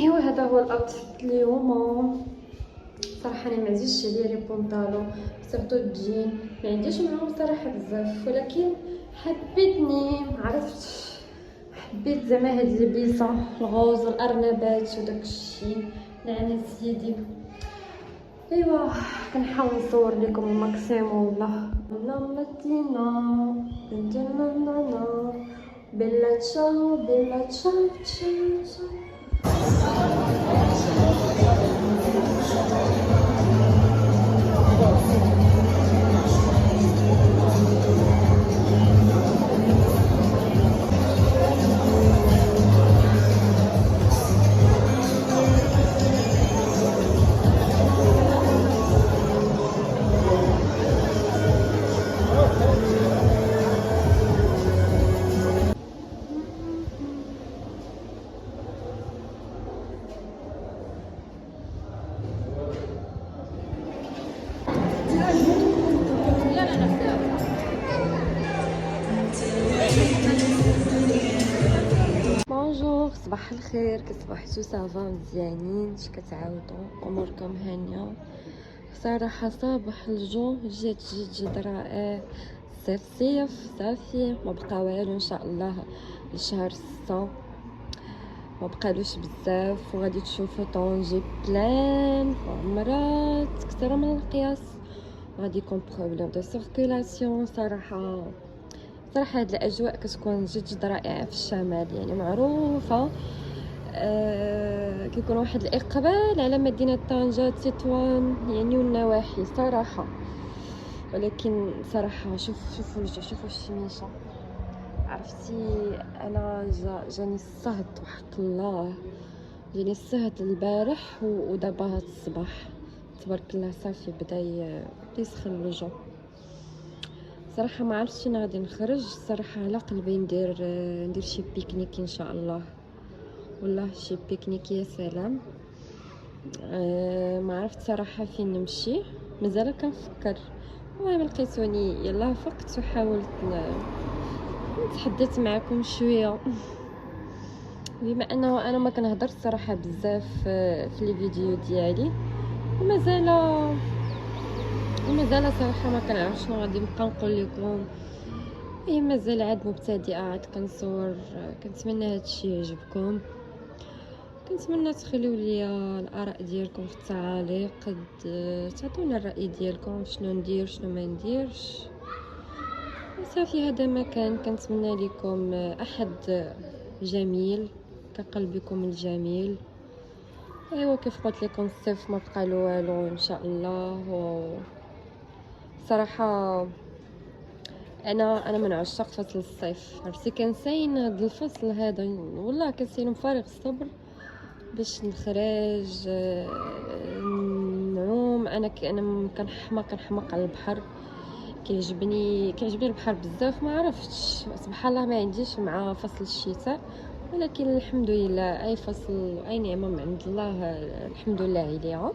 ايوا هذا هو الاوتفيت اليوم. صراحه انا ما عزيزش عليا لي بونطالون سيرتو الجين، ما عنديش معاهم صراحه بزاف، ولكن حبيتني عرفت، حبيت زعما هاد اللبسه الغوز الارنبات وداك الشيء نعناع سيدي. ايوا كنحاول نصور لكم الماكسيموم. والله لا ماتينا بنجننا بلا تشاو بلا تشاو تشاو تشاو. بونجور، صباح الخير، كتصبحتو صافا مزيانين؟ اش كتعاودوا؟ اموركم هانيه؟ صراحه صباح الجو جد رائع. صيف صافي، ما بقى والو ان شاء الله لشهر 6 ما بقالوش بزاف، وغادي تشوفوا طونجي بلان عمرات كثر من القياس، غادي يكون بروبليم دو سيركولاسيون. صراحه هاد الاجواء كتكون جد رائعه في الشمال، يعني معروفه. كيكون واحد الاقبال على مدينه طنجة تطوان يعني والنواحي صراحه. ولكن صراحه شوفوا الجو، شوفوا الشميشه. عرفتي انا جاني الصهد وحق الله، جاني الصهد البارح ودابا هاد الصباح تبارك الله صافي بدا يسخن الجو. صراحه ما عرفتش انا غادي نخرج صراحه، على قلبي ندير شي بيكنيك ان شاء الله. والله شي بيكنيك يا سلام. ما عرفت صراحه فين نمشي، مازال كنفكر. المهم لقيتوني يلا فقت وحاولت نتحدث معكم شويه، بما انه انا ما كنهضرش صراحه بزاف في لي فيديو ديالي، ومازال صراحه ما كنعرفش شنو غادي نبقى نقول لكم. اي مازال عاد مبتدئه، عاد كنصور. كنتمنى هادشي يعجبكم، كنتمنى تخليو لي الاراء ديالكم في التعاليق، تعطونا الراي ديالكم شنو ندير شنو ما نديرش. صافي هذا ما كنتمنى لكم احد جميل كقلبكم الجميل. ايوا كيف قلت لكم الصيف ما بقى له والو ان شاء الله. صراحه انا من عشاق فصل الصيف، عرفتي كنساين هذا الفصل هذا، والله كنساين بفارغ الصبر باش نخرج نعوم. انا كنحماق على البحر، كيعجبني البحر بزاف. ما عرفتش سبحان الله ما عنديش مع فصل الشتاء، ولكن الحمد لله اي فصل اي نعمه من عند الله الحمد لله عليها.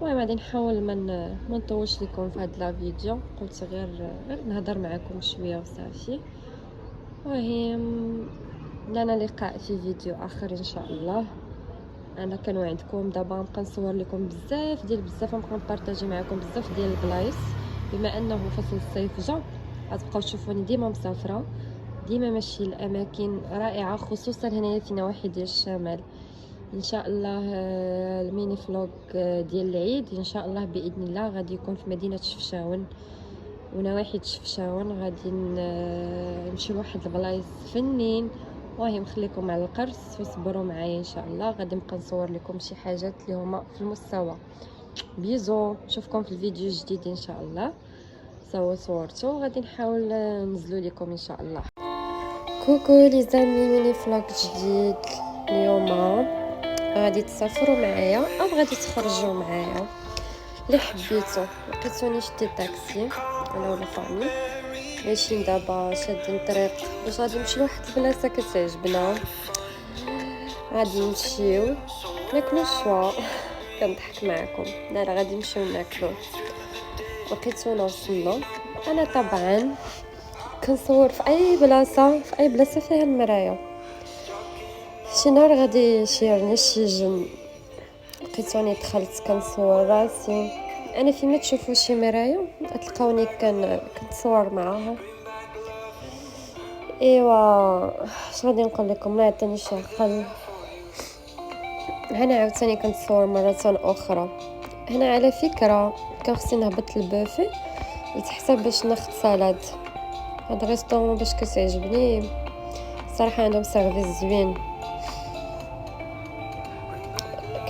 المهم غادي نحاول ما نطولش لكم في هاد لا فيديو، قلت غير نهضر معكم شويه وصافي. المهم لنا لقاء في فيديو اخر ان شاء الله. انا كنوعدكم دابا نبقى نصور لكم بزاف نبقى نبارطاجي معكم بزاف ديال البلايص، بما انه فصل الصيف جا غتبقاو تشوفوني ديما مسافره، ديما ماشي لاماكن رائعه، خصوصا هنايا في نواحي ديال الشمال. ان شاء الله الميني فلوغ ديال العيد ان شاء الله باذن الله غادي يكون في مدينه شفشاون ونواحي شفشاون. غادي نمشي لواحد البلايص فنين. المهم خليكم على القرص وصبروا معايا ان شاء الله، غادي نبقى نصور لكم شي حاجات اللي هما في المستوى. بيزو، نشوفكم في الفيديو الجديد ان شاء الله. صورتو غادي نحاول ننزلو لكم ان شاء الله. كوكو لي زامي، ميني فلوغ جديد اليوم. غادي تسافروا معايا او غادي تخرجوا معايا اللي حبيتو. لقيتوني شديت تاكسي انا ولا فامي، ماشيين دابا شادين الطريق باش غادي نمشي لواحد البلاصه كتعجبنا. غادي نمشيو ناكلو شوا كنضحك معكم. لا غادي نمشيو ناكلو. لقيتونا وصلنا. انا طبعا كنصور في اي بلاصه فيها المرايه. شي نهار غادي يشيرني شي جن، لقيتوني دخلت كنصور راسي. انا فيما تشوفوا شي مرايه تلقاوني كنتصور معاها. ايوا اش غادي نقول لكم، ما عطيني شي عقل. هنا عاوتاني كنتصور مره اخرى. هنا على فكره كان خصني نهبط للبوفي لتحت باش ناخذ سالاد. هذا ريستورون باش كتعجبني صراحه، عندهم سيرفيس زوين.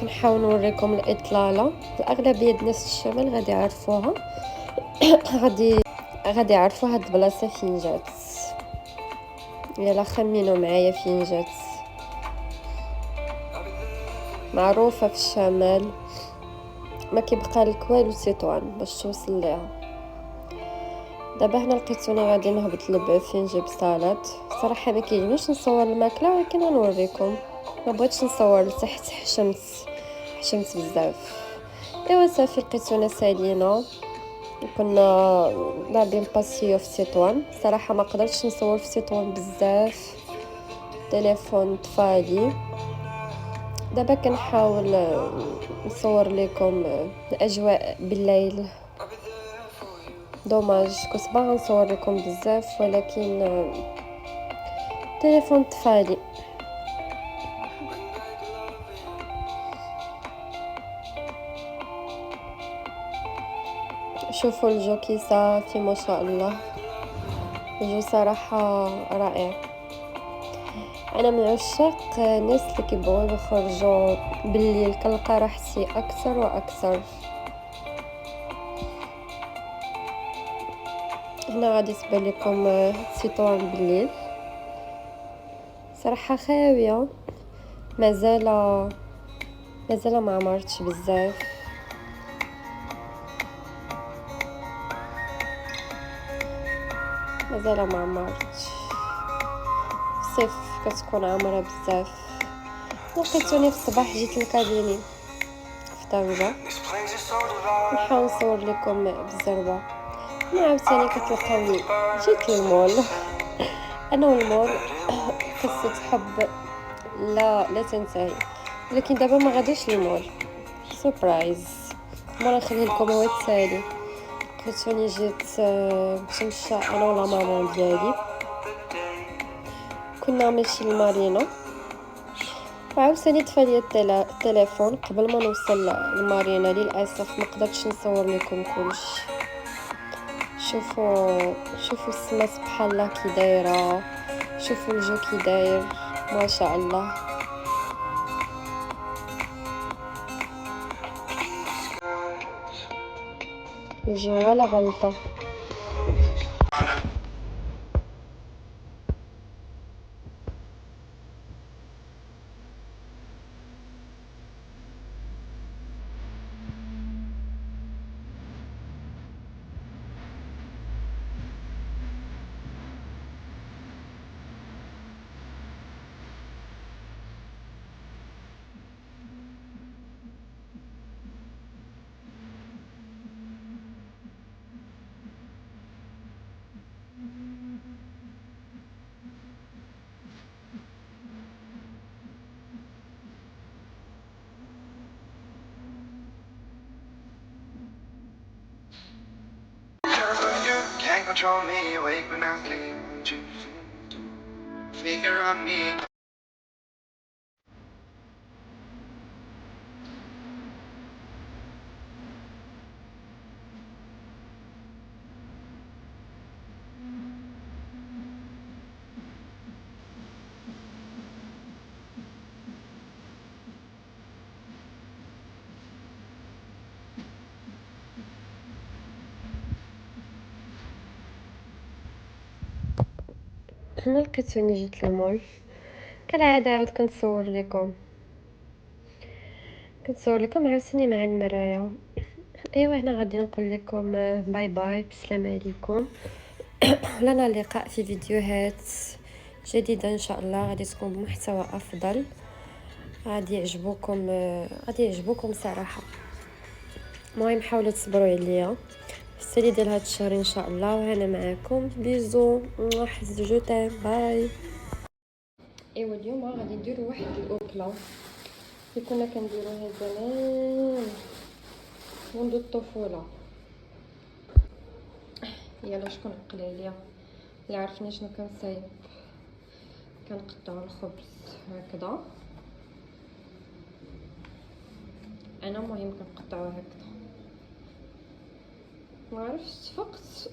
كنحاول نوريكم الاطلاله. الاغلبيه الناس الشمال غادي يعرفوها غادي يعرفوا هاد البلاصه فين جات. يلا خمنوا معايا فين جات. معروفه في الشمال، ما كيبقى لك والو تطوان باش توصل ليها. دابا هنا لقيتوني غادي نهبط للبوفي نجيب سالاد. صراحه ما كيعجبنيش نصور الماكله، ولكن غنوريكم. ما بغيتش نصور لتحت، حشمت بزاف. ايوا صافي لقيتونا سالينا. كنا لاعبين باسيو في تطوان. صراحه ما قدرتش نصور في تطوان بزاف، التليفون طفالي. دابا كنحاول نصور لكم الاجواء بالليل. دوماج كنت باغا نصور لكم بزاف، ولكن التليفون طفالي. شوفوا الجو كي صافي ما شاء الله، الجو صراحه رائع. انا من عشاق الناس اللي كيبغيو يخرجوا بالليل، كنلقى راحتي اكثر واكثر. هنا غادي تبان لكم تطوان بالليل. صراحه خاويه، مازال ما عمرتش بزاف. مازال ما عمرتش. الصيف كتكون عامره بزاف. لقيتوني في الصباح جيت لكابيني في طنجة، نحاول نصور لكم بالزربه. عاوتاني كتلقاوني جيت للمول. انا والمول قصه حب لا تنتهي. لكن دابا ما غاديش للمول، سوربرايز. مرة نخلي لكم هو التالي. لقيتوني جيت باش نمشى انا ولا ماما ديالي. كنا ماشي لمارينا، وعاوتاني طفى ليا التليفون قبل ما نوصل لمارينا. للاسف ما قدرتش نصور لكم كلشي. شوفوا السما سبحان الله كي دايره، شوفوا الجو كي داير ما شاء الله. الجو ولا غلطه. Can't control me, awake when I'm sleeping, choosing figure on me. هنا لقيتوني جيت للمول كالعاده. عاود كنصور لكم عاوتاني مع المرايا. ايوا هنا غادي نقول لكم باي باي، بسلام عليكم. لنا اللقاء في فيديوهات جديده ان شاء الله، غادي تكون بمحتوى افضل، غادي يعجبوكم صراحه. المهم حاولوا تصبروا عليا في السالي ديال هاد الشهر ان شاء الله. وانا معكم بيزو، حز جو تايم، باي. ايوا اليوم غادي نديرو واحد الاكله اللي كنا كنديروها زمان منذ الطفوله. يلا شكون عقل عليا اللي عرفني شنو كنصايب؟ كنقطعوا الخبز هكذا، انا المهم كنقطعوه هكذا، ما عرفتش تفقت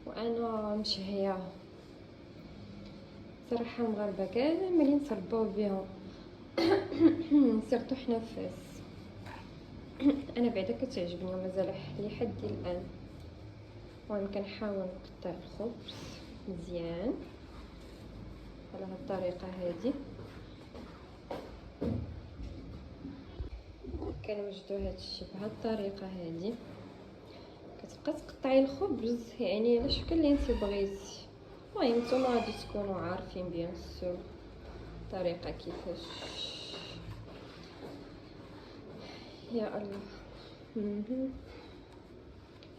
وانا مشهيه صراحه. المغاربه كاملين ترباو بها سيرتو حنا فاس. انا بعدا كتعجبني ومازال لحد الان. المهم كنحاول نقطع الخبز مزيان على هاد الطريقه هذه. كنوجدو هادشي بهاد الطريقه هذه. كتبقى تقطعي الخبز يعني على الشكل اللي انت بغيتي. المهم نتوما غادي تكونوا عارفين بيان سور الطريقه كيفاش. يا الله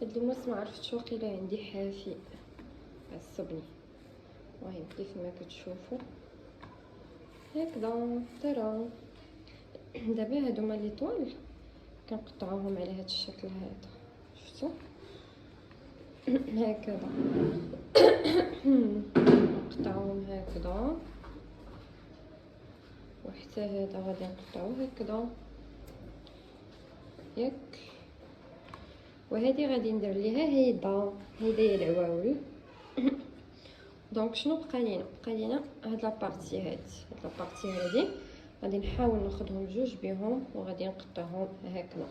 هاد الموس ما عرفتش واقيلا عندي حافي عصبني. المهم كيف ما كتشوفوا هكذا ترى. دابا هادو لي طوال كنقطعوهم على هاد الشكل هذا، شفتوا هكذا. نقطعوهم هكذا وحتى هذا غادي نقطعوه هكذا ياك. وهذه غادي ندير ليها هيدا هي العواول. دونك شنو بقى لينا هاد لابارتي هادي غادي نحاول ناخذهم جوج بهم وغادي نقطعهم هكذا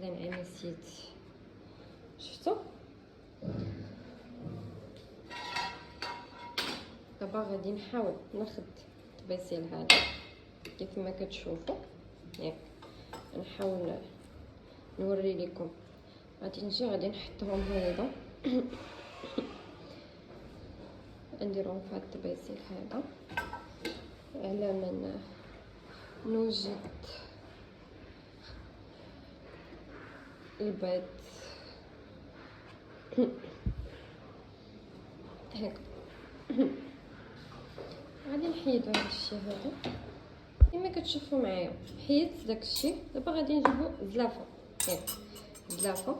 مع مسيت. شفتوا دابا غادي نحاول ناخذ الطبيسيل هذا كيف ما كتشوفوا ياك. نحاول نوري لكم. غادي نجي غادي نحطهم هذا نديرهم في هاد الطبيسيل هذا على من نوجد البيض هكا. غادي نحيدو هادشي هذا كما كتشوفوا معايا. حيدت داكشي. دابا غادي نجيبو زلافه ياك، زلافه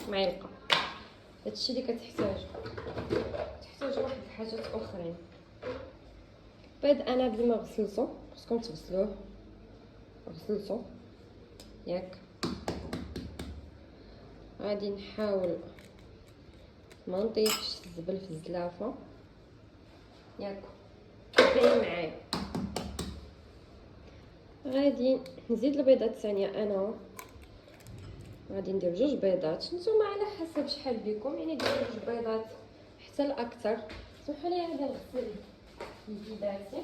معلقه. هادشي اللي كتحتاجو واحد الحاجات اخرين. بيض انا بلي ما غسلتو، خصكم تغسلوه، غسلتو ياك. غادي نحاول ما نطيحش الزبل في الزلافه ياك. باين معايا. غادي نزيد البيضات الثانيه. انا غادي ندير جوج بيضات، نتوما على حسب شحال بكم يعني ديروا جوج بيضات حتى الاكثر. سمحوا لي غادي نغسل يداتي.